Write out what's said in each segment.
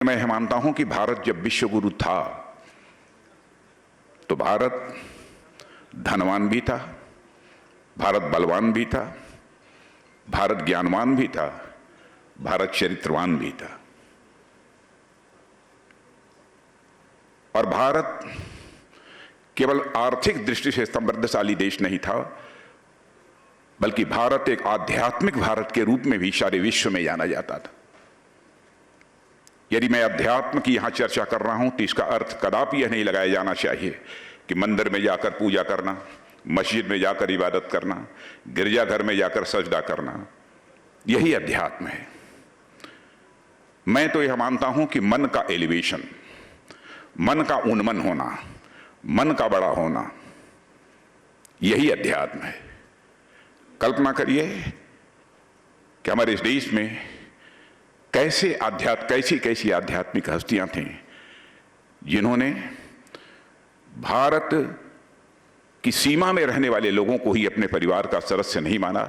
मैं मानता हूं कि भारत जब विश्व गुरु था तो भारत धनवान भी था, भारत बलवान भी था, भारत ज्ञानवान भी था, भारत चरित्रवान भी था। और भारत केवल आर्थिक दृष्टि से समृद्धशाली देश नहीं था, बल्कि भारत एक आध्यात्मिक भारत के रूप में भी सारे विश्व में जाना जाता था। यदि मैं अध्यात्म की यहां चर्चा कर रहा हूं तो इसका अर्थ कदापि यह नहीं लगाया जाना चाहिए कि मंदिर में जाकर पूजा करना, मस्जिद में जाकर इबादत करना, गिरजाघर में जाकर सजदा करना, यही अध्यात्म है। मैं तो यह मानता हूं कि मन का एलिवेशन, मन का उन्मन होना, मन का बड़ा होना, यही अध्यात्म है। कल्पना करिए कि हमारे इस देश में कैसी कैसी आध्यात्मिक हस्तियां थीं जिन्होंने भारत की सीमा में रहने वाले लोगों को ही अपने परिवार का सदस्य नहीं माना,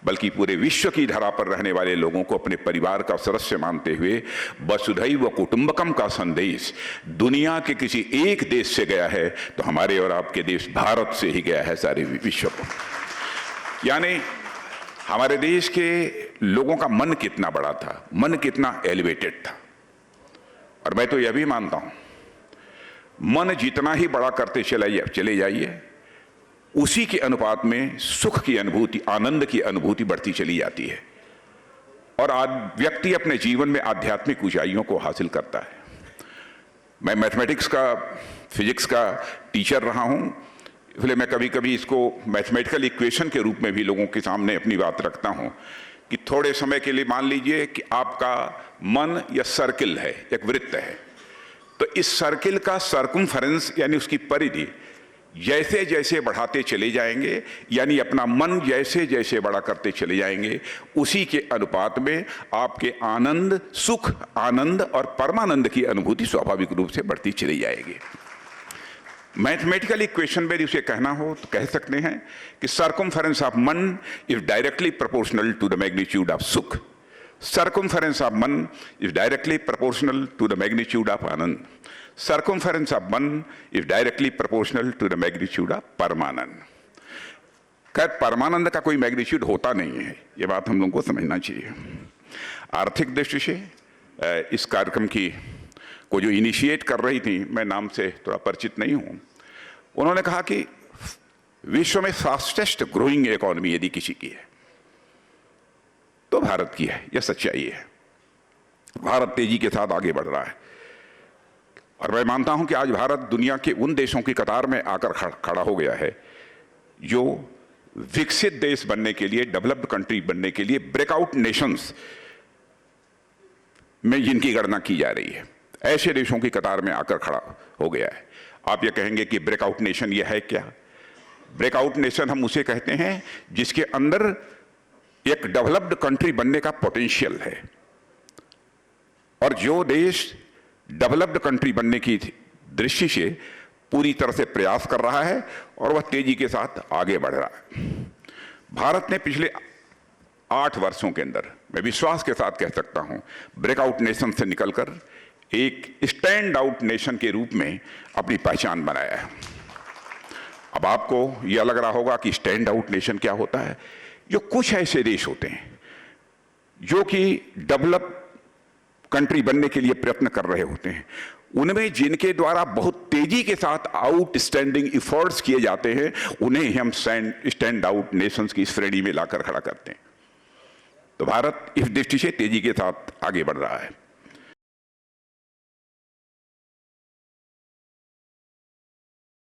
बल्कि पूरे विश्व की धरा पर रहने वाले लोगों को अपने परिवार का सदस्य मानते हुए वसुधैव कुटुंबकम का संदेश दुनिया के किसी एक देश से गया है तो हमारे और आपके देश भारत से ही गया है सारे विश्व को। यानी हमारे देश के लोगों का मन कितना बड़ा था, मन कितना एलिवेटेड था। और मैं तो यह भी मानता हूं, मन जितना ही बड़ा करते चले जाइए, उसी के अनुपात में सुख की अनुभूति, आनंद की अनुभूति बढ़ती चली जाती है और व्यक्ति अपने जीवन में आध्यात्मिक ऊंचाइयों को हासिल करता है। मैं मैथमेटिक्स का, फिजिक्स का टीचर रहा हूं, इसलिए मैं कभी कभी इसको मैथमेटिकल इक्वेशन के रूप में भी लोगों के सामने अपनी बात रखता हूं कि थोड़े समय के लिए मान लीजिए कि आपका मन या सर्किल है, एक वृत्त है, तो इस सर्किल का सर्कमफेरेंस यानी उसकी परिधि जैसे जैसे बढ़ाते चले जाएंगे, यानी अपना मन जैसे जैसे बड़ा करते चले जाएंगे, उसी के अनुपात में आपके आनंद, सुख, आनंद और परमानंद की अनुभूति स्वाभाविक रूप से बढ़ती चली जाएगी। मैथमेटिकल इक्वेशन में उसे कहना हो तो कह सकते हैं कि circumference of mann is directly proportional to the magnitude of sukh, circumference of mann is directly proportional to the magnitude of anand, circumference of mann is directly proportional to the magnitude of parmanand. खैर, परमानंद का कोई मैग्नीट्यूड होता नहीं है, यह बात हम लोगों को समझना चाहिए। आर्थिक दृष्टि से इस कार्यक्रम को जो इनिशिएट कर रही थी, मैं नाम से थोड़ा परिचित नहीं हूं, उन्होंने कहा कि विश्व में फास्टेस्ट ग्रोइंग इकोनॉमी यदि किसी की है तो भारत की है। यह सच्चाई है, भारत तेजी के साथ आगे बढ़ रहा है और मैं मानता हूं कि आज भारत दुनिया के उन देशों की कतार में आकर खड़ा हो गया है जो विकसित देश बनने के लिए, डेवलप्ड कंट्री बनने के लिए ब्रेकआउट नेशंस में जिनकी गणना की जा रही है, ऐसे देशों की कतार में आकर खड़ा हो गया है। आप ये कहेंगे कि ब्रेकआउट नेशन ये है क्या? ब्रेकआउट नेशन हम उसे कहते हैं जिसके अंदर एक डेवलप्ड कंट्री बनने का पोटेंशियल है, और जो देश डेवलप्ड कंट्री बनने की दृष्टि से पूरी तरह से प्रयास कर रहा है और वह तेजी के साथ आगे बढ़ रहा है। भारत ने पिछले 8 वर्षों के अंदर, मैं विश्वास के साथ कह सकता हूं, ब्रेकआउट नेशन से निकलकर एक स्टैंड आउट नेशन के रूप में अपनी पहचान बनाया है। अब आपको यह लग रहा होगा कि स्टैंड आउट नेशन क्या होता है। जो कुछ ऐसे देश होते हैं जो कि डेवलप कंट्री बनने के लिए प्रयत्न कर रहे होते हैं, उनमें जिनके द्वारा बहुत तेजी के साथ आउटस्टैंडिंग एफर्ट्स किए जाते हैं, उन्हें हम स्टैंड आउट नेशंस की श्रेणी में लाकर खड़ा करते हैं। तो भारत इस दृष्टि से तेजी के साथ आगे बढ़ रहा है।